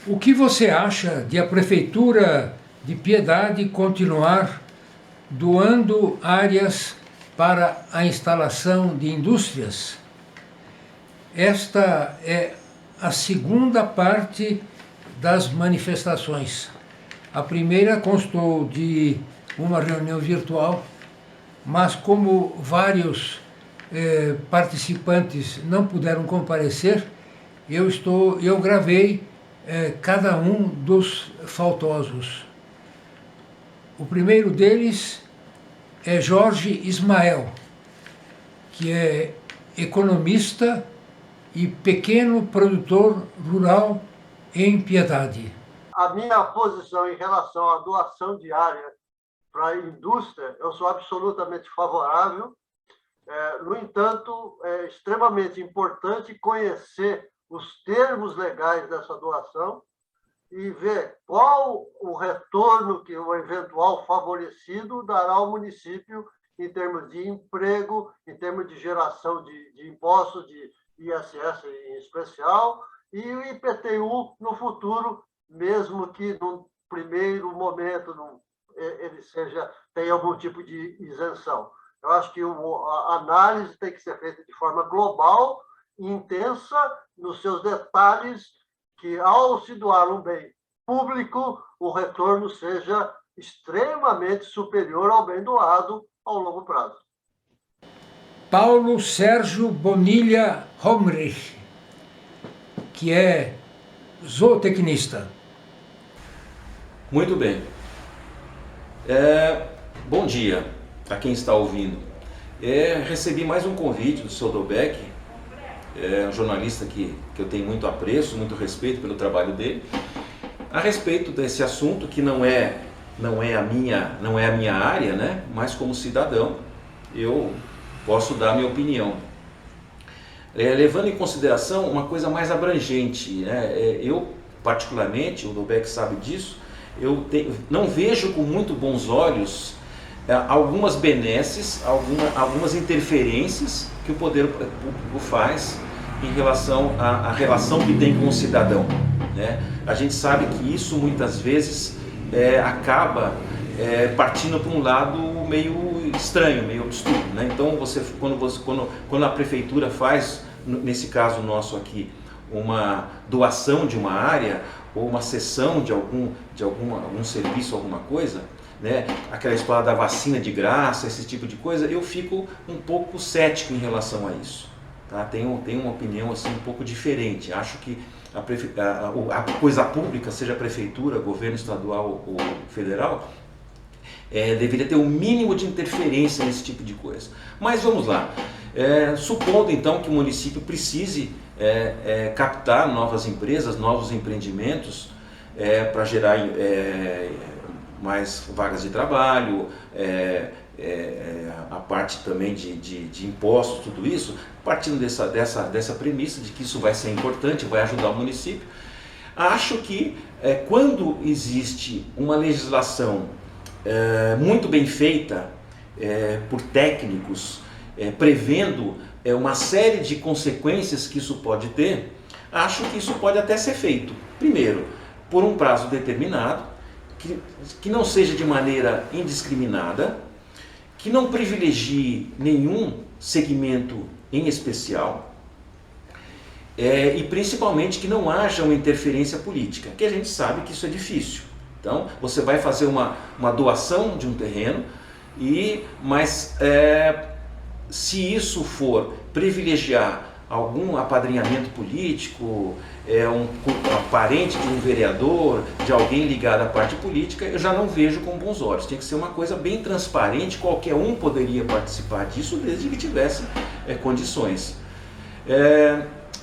O que você acha de a Prefeitura de Piedade continuar doando áreas para a instalação de indústrias? Esta é a segunda parte das manifestações. A primeira constou de uma reunião virtual, mas como vários participantes não puderam comparecer, eu gravei cada um dos faltosos. O primeiro deles é Jorge Ismael, que é economista e pequeno produtor rural em Piedade. A minha posição em relação à doação de área para a indústria, eu sou absolutamente favorável. No entanto, é extremamente importante conhecer os termos legais dessa doação e ver qual o retorno que o eventual favorecido dará ao município em termos de emprego, em termos de geração de impostos, de ISS em especial, e o IPTU no futuro, mesmo que no primeiro momento ele tenha algum tipo de isenção. Eu acho que a análise tem que ser feita de forma global e intensa nos seus detalhes, que ao se doar um bem público, o retorno seja extremamente superior ao bem doado ao longo prazo. Paulo Sérgio Bonilha Homrich, que é zootecnista. Muito bem. Bom dia a quem está ouvindo. Recebi mais um convite do Sr. Dolbeck, um jornalista que eu tenho muito apreço, muito respeito pelo trabalho dele, a respeito desse assunto que não é a minha área, né? Mas como cidadão eu posso dar a minha opinião. Levando em consideração uma coisa mais abrangente, né? Eu particularmente, o Dolbeck sabe disso, não vejo com muito bons olhos algumas benesses, algumas interferências que o poder público faz em relação à relação que tem com o cidadão, né? A gente sabe que isso muitas vezes acaba partindo para um lado meio estranho, meio obscuro, né? Então quando a prefeitura faz, nesse caso nosso aqui, uma doação de uma área ou uma cessão de algum serviço, alguma coisa, né? Aquela história da vacina de graça, esse tipo de coisa, eu fico um pouco cético em relação a isso, tá? Tenho uma opinião assim um pouco diferente. Acho que a coisa pública, seja a prefeitura, governo estadual ou federal, deveria ter um mínimo de interferência nesse tipo de coisa. Mas vamos lá. Supondo então que o município precise captar novas empresas, novos empreendimentos para gerar mais vagas de trabalho, a parte também de impostos, tudo isso, partindo dessa premissa de que isso vai ser importante, vai ajudar o município, acho que quando existe uma legislação muito bem feita por técnicos, prevendo uma série de consequências que isso pode ter, acho que isso pode até ser feito. Primeiro, por um prazo determinado, que não seja de maneira indiscriminada, que não privilegie nenhum segmento em especial, e principalmente que não haja uma interferência política, que a gente sabe que isso é difícil. Então, você vai fazer uma doação de um terreno, mas se isso for privilegiar algum apadrinhamento político, um parente de um vereador, de alguém ligado à parte política, eu já não vejo com bons olhos. Tem que ser uma coisa bem transparente, qualquer um poderia participar disso desde que tivesse condições.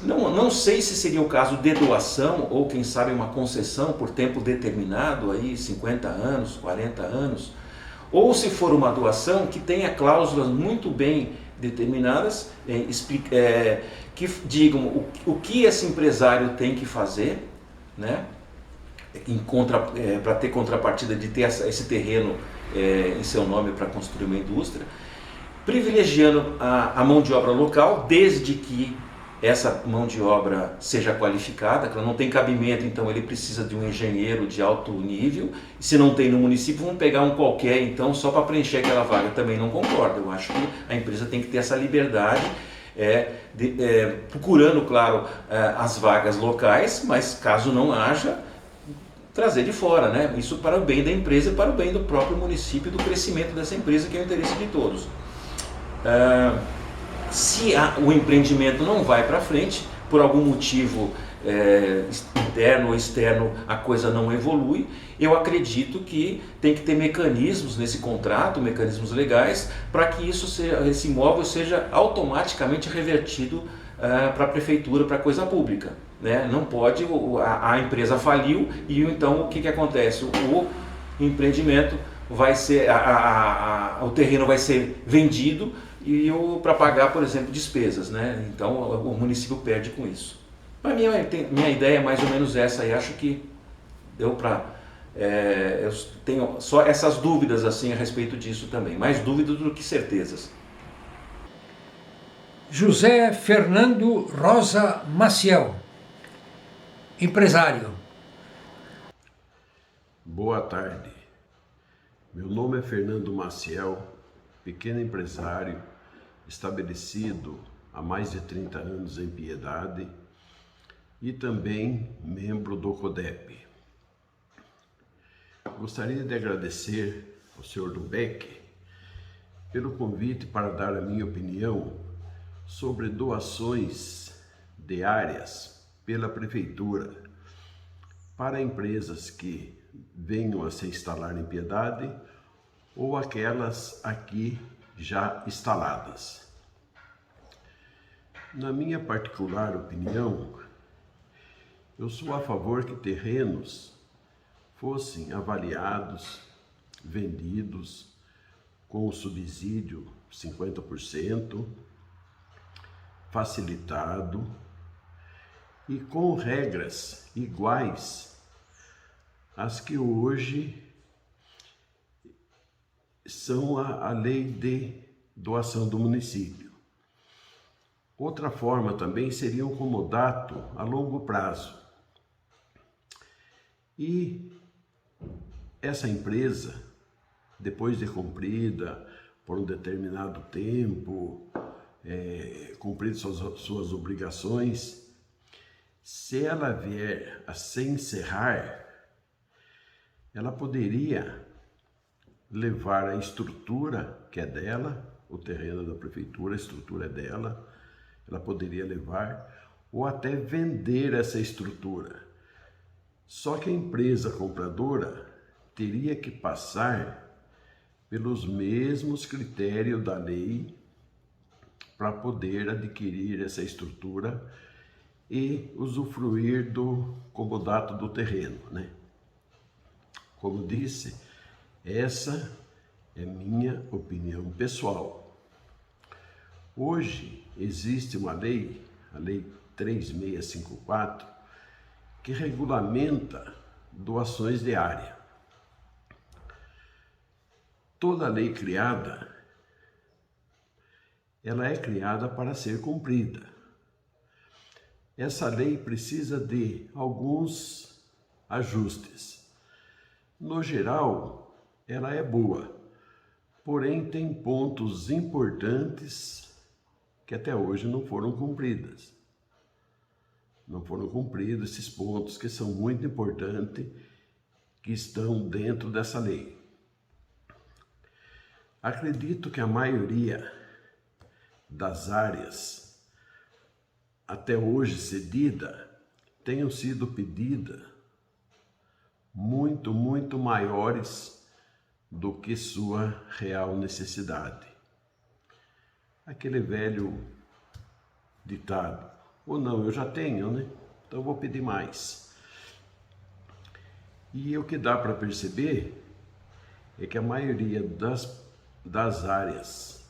Não sei se seria o caso de doação ou quem sabe uma concessão por tempo determinado, aí 50 anos, 40 anos, ou se for uma doação que tenha cláusulas muito bem determinadas, que digam o que esse empresário tem que fazer, né, para ter contrapartida de ter esse terreno em seu nome para construir uma indústria, privilegiando a mão de obra local, desde que essa mão de obra seja qualificada, que ela não tem cabimento, então ele precisa de um engenheiro de alto nível, e se não tem no município, vamos pegar um qualquer então só para preencher aquela vaga. Também não concordo. Eu acho que a empresa tem que ter essa liberdade, procurando, claro, as vagas locais, mas caso não haja, trazer de fora, né? Isso para o bem da empresa e para o bem do próprio município e do crescimento dessa empresa, que é o interesse de todos. Se o empreendimento não vai para frente, por algum motivo interno ou externo, a coisa não evolui, eu acredito que tem que ter mecanismos nesse contrato, mecanismos legais, para que esse imóvel seja automaticamente revertido para a prefeitura, para a coisa pública, né? Não pode, a empresa faliu e então o que acontece? O empreendimento vai ser, o terreno vai ser vendido e para pagar, por exemplo, despesas, né? Então o município perde com isso. Para mim, minha ideia é mais ou menos essa, e acho que deu para... eu tenho só essas dúvidas assim a respeito disso também, mais dúvidas do que certezas. José Fernando Rosa Maciel, empresário. Boa tarde. Meu nome é Fernando Maciel, pequeno empresário, estabelecido há mais de 30 anos em Piedade e também membro do CODEP. Gostaria de agradecer ao Sr. Dubeck pelo convite para dar a minha opinião sobre doações de áreas pela Prefeitura para empresas que venham a se instalar em Piedade ou aquelas aqui já instaladas. Na minha particular opinião, eu sou a favor que terrenos fossem avaliados, vendidos com o subsídio 50%, facilitado e com regras iguais às que hoje são a lei de doação do município. Outra forma também seria um comodato a longo prazo. E essa empresa, depois de cumprida por um determinado tempo, cumprido suas obrigações, se ela vier a se encerrar, ela poderia levar a estrutura que é dela, o terreno da prefeitura, a estrutura é dela, ela poderia levar ou até vender essa estrutura. Só que a empresa compradora teria que passar pelos mesmos critérios da lei para poder adquirir essa estrutura e usufruir do comodato do terreno, né? Como disse, essa é minha opinião pessoal. Hoje existe uma lei, a Lei 3654, que regulamenta doações de área. Toda lei criada, ela é criada para ser cumprida. Essa lei precisa de alguns ajustes. No geral, ela é boa, porém tem pontos importantes que até hoje não foram cumpridas. Não foram cumpridos esses pontos que são muito importantes, que estão dentro dessa lei. Acredito que a maioria das áreas até hoje cedida tenham sido pedidas muito maiores do que sua real necessidade. Aquele velho ditado, ou não, eu já tenho, né? Então eu vou pedir mais. E o que dá para perceber é que a maioria das áreas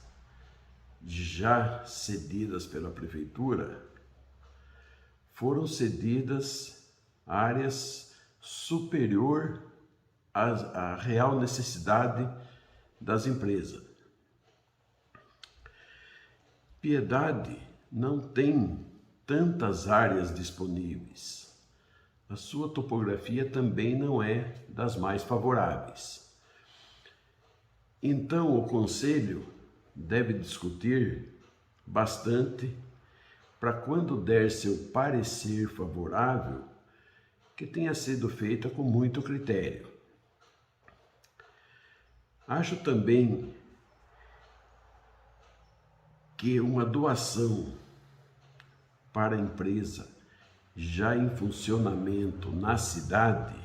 já cedidas pela prefeitura foram cedidas áreas superior à real necessidade das empresas. Piedade não tem tantas áreas disponíveis. A sua topografia também não é das mais favoráveis. Então, o conselho deve discutir bastante para, quando der seu parecer favorável, que tenha sido feita com muito critério. Acho também que uma doação para a empresa já em funcionamento na cidade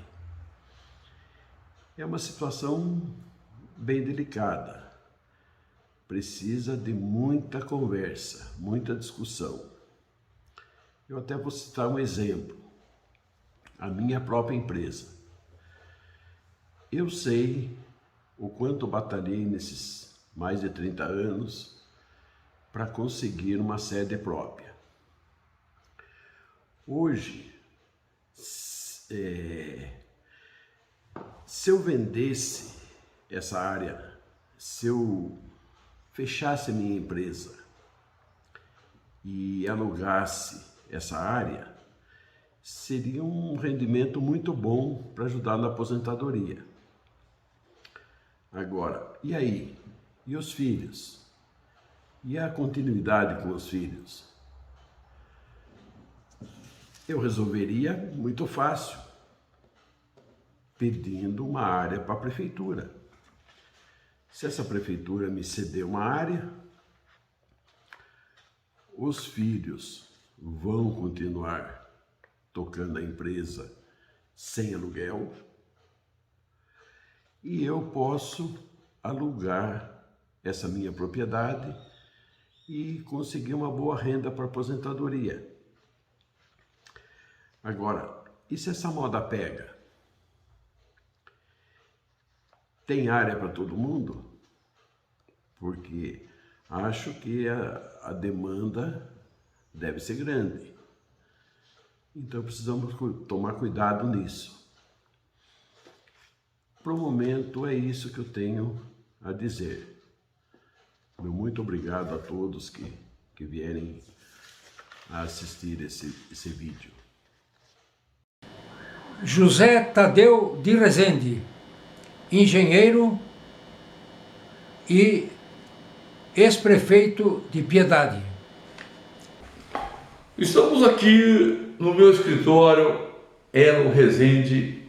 é uma situação bem delicada. Precisa de muita conversa, muita discussão. Eu até vou citar um exemplo. A minha própria empresa. Eu sei o quanto batalhei nesses mais de 30 anos para conseguir uma sede própria. Hoje, se eu vendesse essa área, se eu fechasse a minha empresa e alugasse essa área, seria um rendimento muito bom para ajudar na aposentadoria. Agora, e aí? E os filhos? E a continuidade com os filhos? Eu resolveria muito fácil, pedindo uma área para a prefeitura. Se essa prefeitura me ceder uma área, os filhos vão continuar tocando a empresa sem aluguel e eu posso alugar essa minha propriedade e conseguir uma boa renda para a aposentadoria. Agora, e se essa moda pega? Tem área para todo mundo? Porque acho que a demanda deve ser grande. Então precisamos tomar cuidado nisso. Para o momento é isso que eu tenho a dizer. Meu muito obrigado a todos que vierem a assistir esse vídeo. José Tadeu de Rezende, engenheiro e ex-prefeito de Piedade. Estamos aqui no meu escritório, Elo Rezende,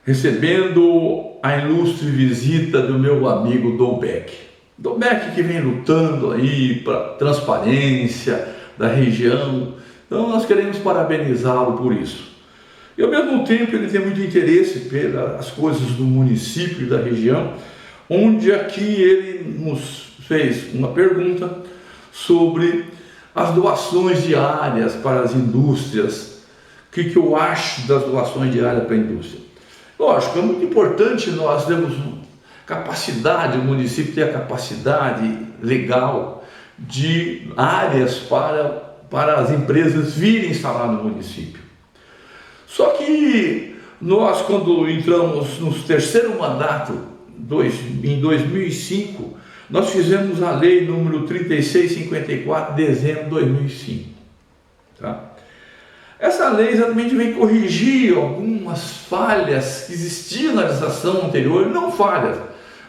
recebendo a ilustre visita do meu amigo Dom Beck. Dom Beck, que vem lutando aí para transparência da região. Então nós queremos parabenizá-lo por isso. E ao mesmo tempo ele tem muito interesse pelas coisas do município e da região, onde aqui ele nos fez uma pergunta sobre as doações diárias para as indústrias. O que eu acho das doações diárias para a indústria? Lógico, é muito importante nós termos capacidade, o município ter a capacidade legal de áreas para as empresas virem instalar no município. Só que nós, quando entramos no terceiro mandato, em 2005, nós fizemos a lei número 3654, de dezembro de 2005. Tá? Essa lei exatamente vem corrigir algumas falhas que existiam na legislação anterior, não falhas,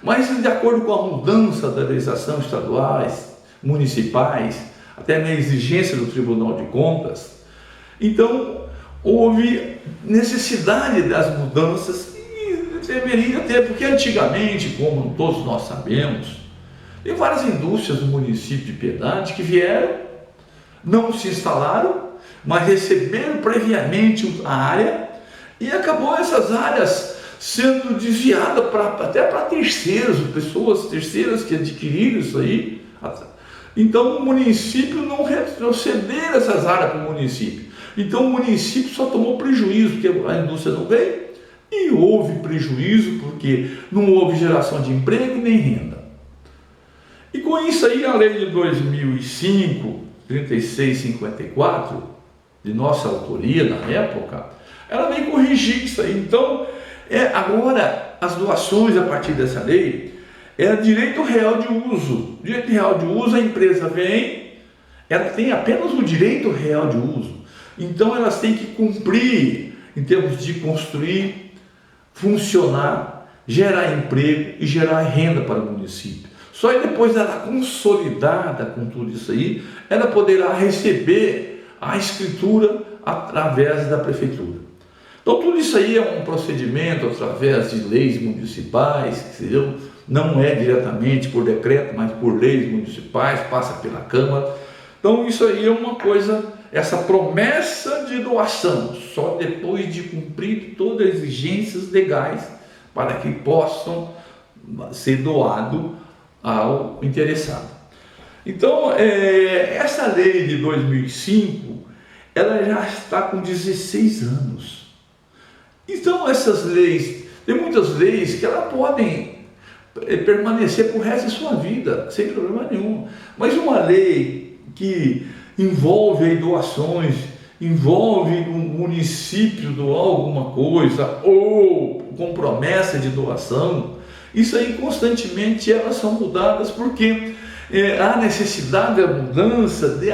mas de acordo com a mudança da legislação estaduais, municipais, até na exigência do Tribunal de Contas. Então, houve necessidade das mudanças e deveria ter, porque antigamente, como todos nós sabemos, tem várias indústrias do município de Piedade que vieram, não se instalaram, mas receberam previamente a área e acabou essas áreas sendo desviadas até para terceiros, pessoas terceiras que adquiriram isso aí. Então o município não retroceder essas áreas para o município. Então o município só tomou prejuízo, porque a indústria não veio, e houve prejuízo porque não houve geração de emprego nem renda. E com isso aí a lei de 2005, 3654, de nossa autoria na época, ela vem corrigir isso aí. Então, agora as doações a partir dessa lei é direito real de uso. Direito real de uso, a empresa vem, ela tem apenas o direito real de uso. Então elas têm que cumprir em termos de construir, funcionar, gerar emprego e gerar renda para o município. Só depois dela consolidada com tudo isso aí, ela poderá receber a escritura através da prefeitura. Então tudo isso aí é um procedimento através de leis municipais, que não é diretamente por decreto, mas por leis municipais, passa pela Câmara. Então isso aí é uma coisa, essa promessa de doação, só depois de cumprir todas as exigências legais para que possam ser doado ao interessado. Então, essa lei de 2005, ela já está com 16 anos. Então, essas leis, tem muitas leis que elas podem permanecer por resto de sua vida, sem problema nenhum. Mas uma lei que envolve aí doações, envolve um município doar alguma coisa, ou com promessa de doação, isso aí constantemente elas são mudadas porque há necessidade da mudança de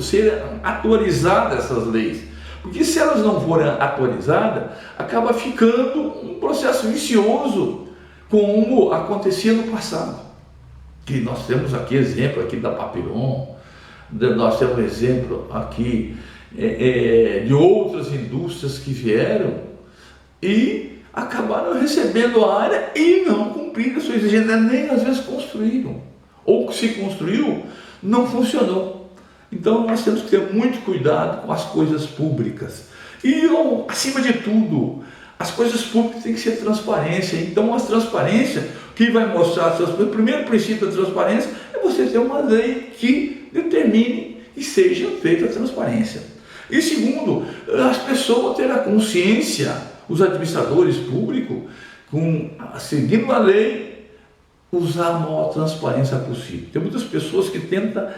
serem atualizadas essas leis. Porque se elas não forem atualizadas, acaba ficando um processo vicioso, como acontecia no passado. Que nós temos aqui exemplo aqui da Papillon, nós temos exemplo aqui de outras indústrias que vieram e acabaram recebendo a área e não cumpriram a sua exigência, nem às vezes construíram. Ou se construiu, não funcionou. Então nós temos que ter muito cuidado com as coisas públicas. E, acima de tudo, as coisas públicas têm que ser transparência. Então a transparência, que vai mostrar, o primeiro princípio da transparência é você ter uma lei que determine e seja feita a transparência. E segundo, as pessoas terem a consciência, os administradores públicos, seguindo a lei, usar a maior transparência possível. Tem muitas pessoas que tentam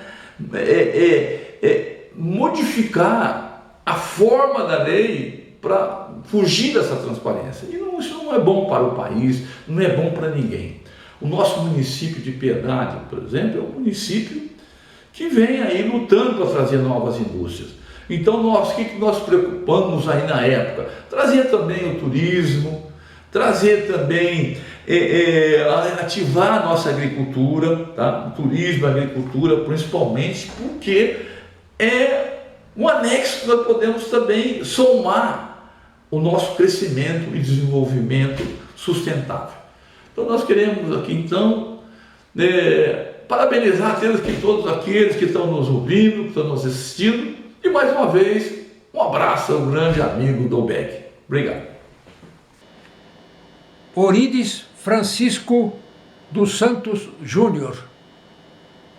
modificar a forma da lei para fugir dessa transparência. E isso não é bom para o país, não é bom para ninguém. O nosso município de Piedade, por exemplo, é um município que vem aí lutando para trazer novas indústrias. Então, o que nós preocupamos aí na época? Trazer também o turismo, trazer também, ativar a nossa agricultura, tá? O turismo, a agricultura, principalmente, porque é um anexo que nós podemos também somar o nosso crescimento e desenvolvimento sustentável. Então, nós queremos aqui, então, parabenizar todos aqueles que estão nos ouvindo, que estão nos assistindo, e mais uma vez, um abraço ao grande amigo Dolbeck. Obrigado. Orides Francisco dos Santos Júnior,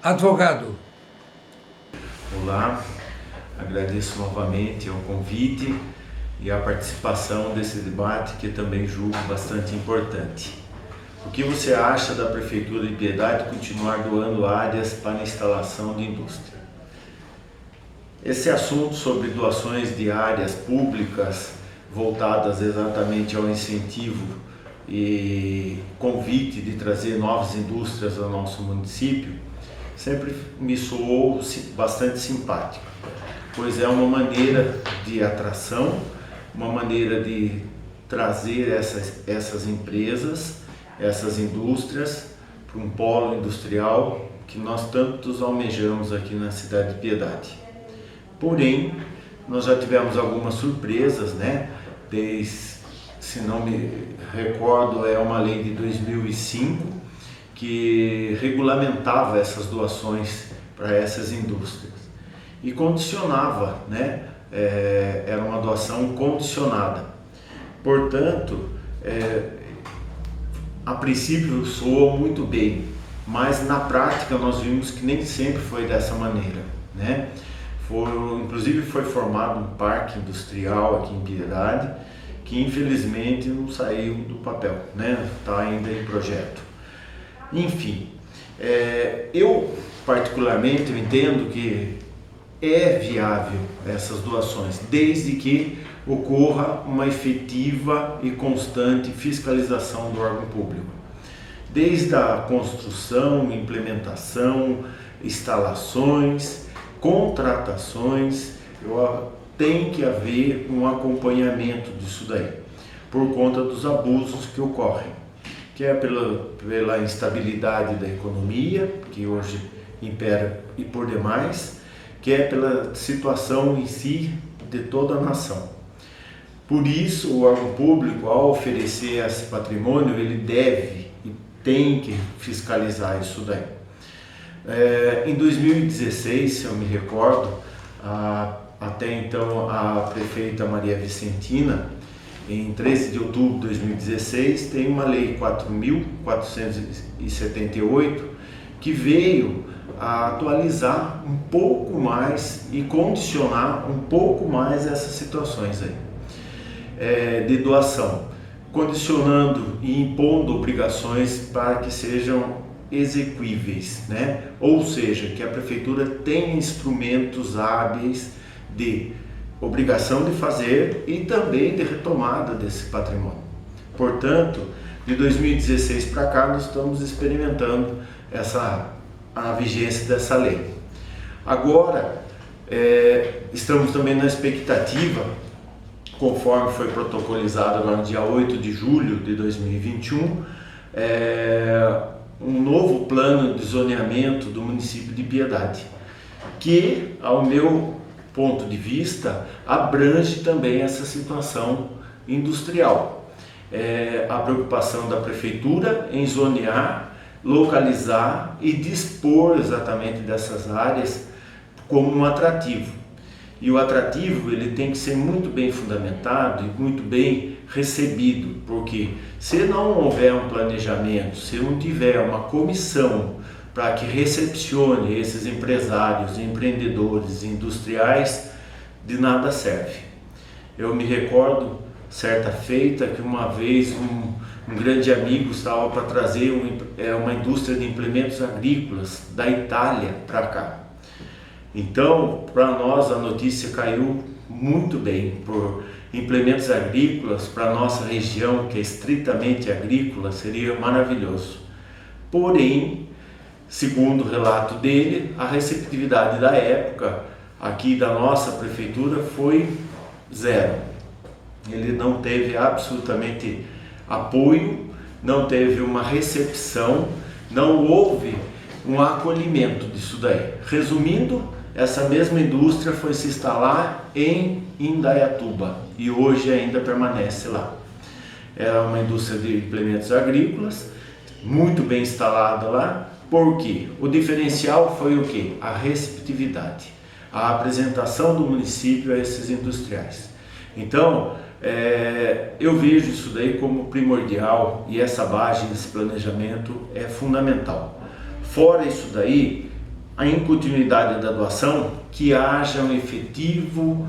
advogado. Olá, agradeço novamente o convite e a participação desse debate, que também julgo bastante importante. O que você acha da Prefeitura de Piedade continuar doando áreas para instalação de indústria? Esse assunto sobre doações de áreas públicas voltadas exatamente ao incentivo e convite de trazer novas indústrias ao nosso município sempre me soou bastante simpático, pois é uma maneira de atração, uma maneira de trazer essas empresas, essas indústrias para um polo industrial que nós tantos almejamos aqui na cidade de Piedade. Porém, nós já tivemos algumas surpresas, né? Se não me recordo, é uma lei de 2005 que regulamentava essas doações para essas indústrias e condicionava, né? Era uma doação condicionada. Portanto, a princípio soou muito bem, mas na prática nós vimos que nem sempre foi dessa maneira, né? Inclusive foi formado um parque industrial aqui em Piedade, que infelizmente não saiu do papel, né? Está ainda em projeto. Enfim, eu particularmente entendo que é viável essas doações, desde que ocorra uma efetiva e constante fiscalização do órgão público. Desde a construção, implementação, instalações, contratações, tem que haver um acompanhamento disso daí, por conta dos abusos que ocorrem, que é pela instabilidade da economia, que hoje impera e por demais, que é pela situação em si de toda a nação. Por isso, o órgão público, ao oferecer esse patrimônio, ele deve e tem que fiscalizar isso daí. Em 2016, se eu me recordo, até então a prefeita Maria Vicentina, em 13 de outubro de 2016, tem uma lei 4.478 que veio a atualizar um pouco mais e condicionar um pouco mais essas situações aí, de doação, condicionando e impondo obrigações para que sejam exequíveis, né? Ou seja, que a prefeitura tenha instrumentos hábeis de obrigação de fazer e também de retomada desse patrimônio. Portanto, de 2016 para cá, nós estamos experimentando a vigência dessa lei. Agora, estamos também na expectativa, conforme foi protocolizado no dia 8 de julho de 2021, um novo plano de zoneamento do município de Piedade, que, ao meu ponto de vista, abrange também essa situação industrial. A preocupação da prefeitura em zonear, localizar e dispor exatamente dessas áreas como um atrativo. E o atrativo ele tem que ser muito bem fundamentado e muito bem recebido, porque se não houver um planejamento, se não tiver uma comissão para que recepcione esses empresários, empreendedores, industriais, de nada serve. Eu me recordo, certa feita, que uma vez um grande amigo estava para trazer uma indústria de implementos agrícolas da Itália para cá. Então, para nós a notícia caiu muito bem, por implementos agrícolas para a nossa região, que é estritamente agrícola, seria maravilhoso. Porém, segundo o relato dele, a receptividade da época aqui da nossa prefeitura foi zero. Ele não teve absolutamente apoio, não teve uma recepção, não houve um acolhimento disso daí. Resumindo, essa mesma indústria foi se instalar em Indaiatuba e hoje ainda permanece lá. É uma indústria de implementos agrícolas, muito bem instalada lá. Por quê? O diferencial foi o quê? A receptividade, a apresentação do município a esses industriais. Então, eu vejo isso daí como primordial e essa base desse planejamento é fundamental. Fora isso daí, a incontinuidade da doação, que haja um efetivo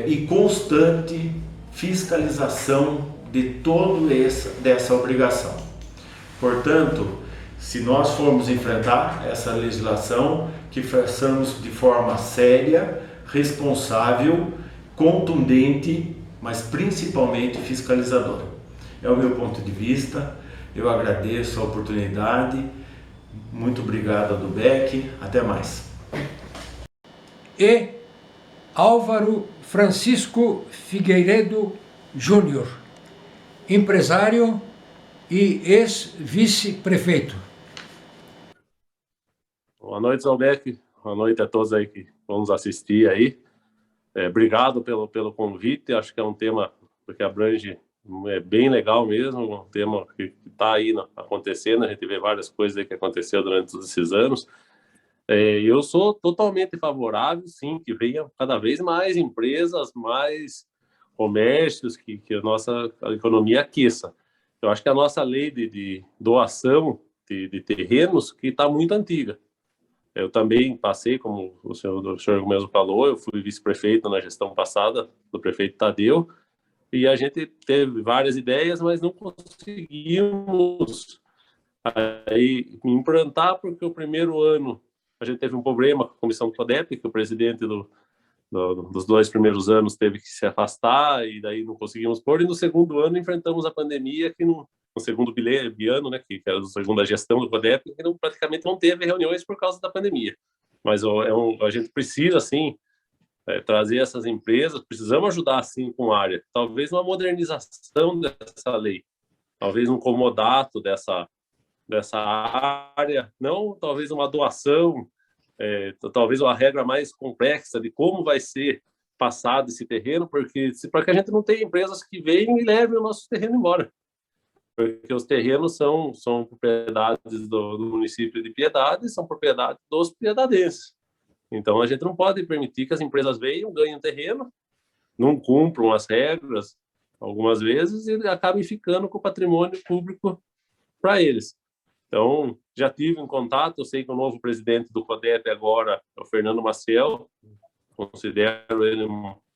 e constante fiscalização de toda dessa obrigação. Portanto, se nós formos enfrentar essa legislação, que façamos de forma séria, responsável, contundente, mas principalmente fiscalizadora. É o meu ponto de vista, eu agradeço a oportunidade, muito obrigado a Dubec, até mais. E Álvaro Francisco Figueiredo Júnior, empresário e ex-vice-prefeito. Boa noite, Zalbeck. Boa noite a todos aí que vão nos assistir aí. Obrigado pelo convite. Acho que é um tema que abrange, bem legal mesmo, um tema que está aí acontecendo. A gente vê várias coisas aí que aconteceu durante todos esses anos. Eu sou totalmente favorável, sim, que venha cada vez mais empresas, mais comércios, que a nossa economia aqueça. Eu acho que a nossa lei de doação de terrenos que está muito antiga. Eu também passei, como o senhor mesmo falou, eu fui vice-prefeito na gestão passada do prefeito Tadeu, e a gente teve várias ideias, mas não conseguimos aí implantar, porque o primeiro ano a gente teve um problema com a comissão do CODEP, que o presidente dos 2 primeiros anos teve que se afastar, e daí não conseguimos pôr, e no segundo ano enfrentamos a pandemia, que no segundo biano, né, que era da segunda gestão do CODEP, que praticamente não teve reuniões por causa da pandemia. Mas a gente precisa, sim, trazer essas empresas, precisamos ajudar, sim, com a área. Talvez uma modernização dessa lei, talvez um comodato dessa área, não talvez uma doação, talvez uma regra mais complexa de como vai ser passado esse terreno, para que a gente não tenha empresas que venham e levem o nosso terreno embora. Porque os terrenos são propriedades do município de Piedade, são propriedade dos piedadenses. Então, a gente não pode permitir que as empresas venham, ganhem terreno, não cumpram as regras, algumas vezes, e acabem ficando com o patrimônio público para eles. Então, já tive um contato, eu sei que o novo presidente do CODEP agora é o Fernando Maciel, considero ele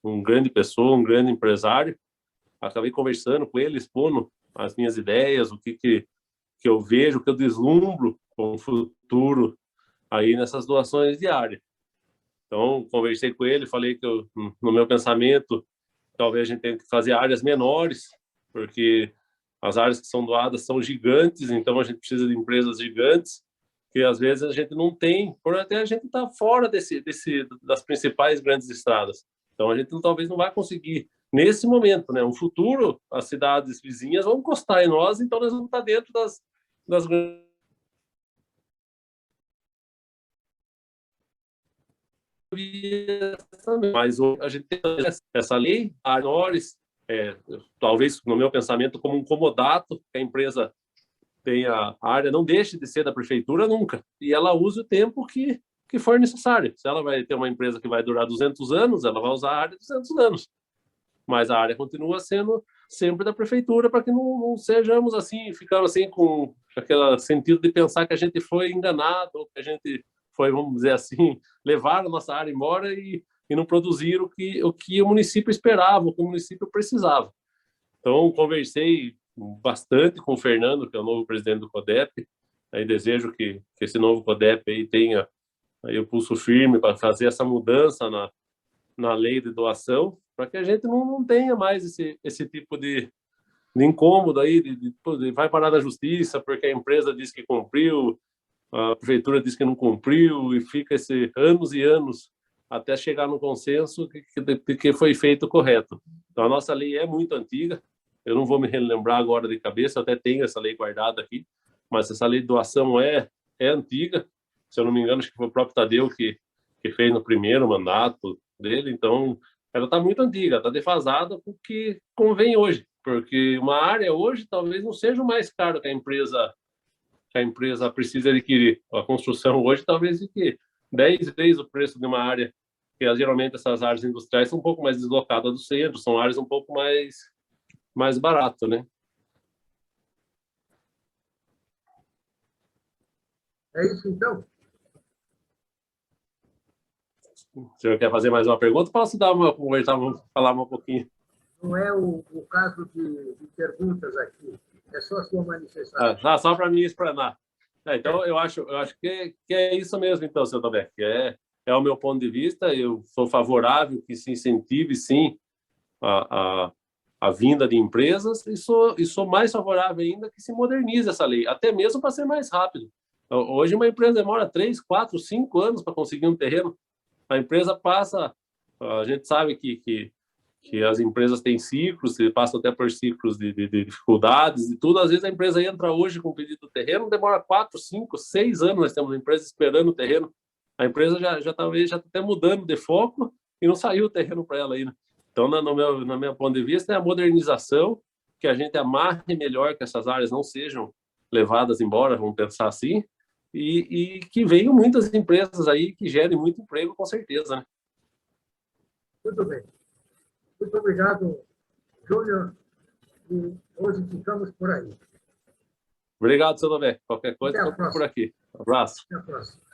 um grande pessoa, um grande empresário. Acabei conversando com ele, expondo as minhas ideias, o que eu vejo, o que eu deslumbro com o futuro aí nessas doações de área. Então, conversei com ele, falei que no meu pensamento, talvez a gente tenha que fazer áreas menores, porque as áreas que são doadas são gigantes, então a gente precisa de empresas gigantes, que às vezes a gente não tem, por até a gente estar fora das principais grandes estradas. Então, a gente talvez não vai conseguir, nesse momento, né? No futuro, as cidades vizinhas vão encostar em nós, então nós vamos estar dentro das grandes. Mas a gente tem essa lei, a menores, talvez, no meu pensamento, como um comodato, que a empresa tenha a área, não deixe de ser da prefeitura nunca, e ela use o tempo que for necessário. Se ela vai ter uma empresa que vai durar 200 anos, ela vai usar a área 200 anos. Mas a área continua sendo sempre da prefeitura, para que não sejamos assim, ficamos assim com aquele sentido de pensar que a gente foi enganado, ou que a gente foi, vamos dizer assim, levar a nossa área embora e não produzir o que o município esperava, o que o município precisava. Então, conversei bastante com o Fernando, que é o novo presidente do CODEP, aí desejo que esse novo CODEP aí tenha aí o pulso firme para fazer essa mudança na lei de doação, para que a gente não tenha mais esse tipo de incômodo aí, vai parar na justiça porque a empresa diz que cumpriu, a prefeitura diz que não cumpriu, e fica anos e anos até chegar no consenso que foi feito correto. Então, a nossa lei é muito antiga, eu não vou me relembrar agora de cabeça, eu até tenho essa lei guardada aqui, mas essa lei de doação é antiga, se eu não me engano, acho que foi o próprio Tadeu que fez no primeiro mandato dele, então ela está muito antiga, está defasada com o que convém hoje, porque uma área hoje talvez não seja o mais caro que a empresa precisa adquirir. A construção hoje talvez fique 10 vezes o preço de uma área, que geralmente essas áreas industriais são um pouco mais deslocadas do centro, são áreas um pouco mais baratas, né? É isso, então? O senhor quer fazer mais uma pergunta? Posso conversar, vamos falar um pouquinho. Não é o caso de perguntas aqui, é só a sua manifestação. Só para mim explanar. Então, eu acho que é isso mesmo, então, seu Tobeck. É o meu ponto de vista, eu sou favorável que se incentive, sim, a vinda de empresas, e sou mais favorável ainda que se modernize essa lei, até mesmo para ser mais rápido. Hoje, uma empresa demora 3, 4, 5 anos para conseguir um terreno. A empresa passa, a gente sabe que as empresas têm ciclos, passam até por ciclos de dificuldades e tudo. Às vezes a empresa entra hoje com o pedido do terreno, demora 4, 5, 6 anos, nós temos uma empresa esperando o terreno. A empresa talvez já está até mudando de foco e não saiu o terreno para ela ainda. Então, no meu ponto de vista, é a modernização, que a gente amarre melhor, que essas áreas não sejam levadas embora, vamos pensar assim, e que venham muitas empresas aí que gerem muito emprego, com certeza, né? Muito bem. Muito obrigado, Júnior. E hoje ficamos por aí. Obrigado, seu Tomé. Qualquer coisa, estou por aqui. Um abraço. Até a próxima.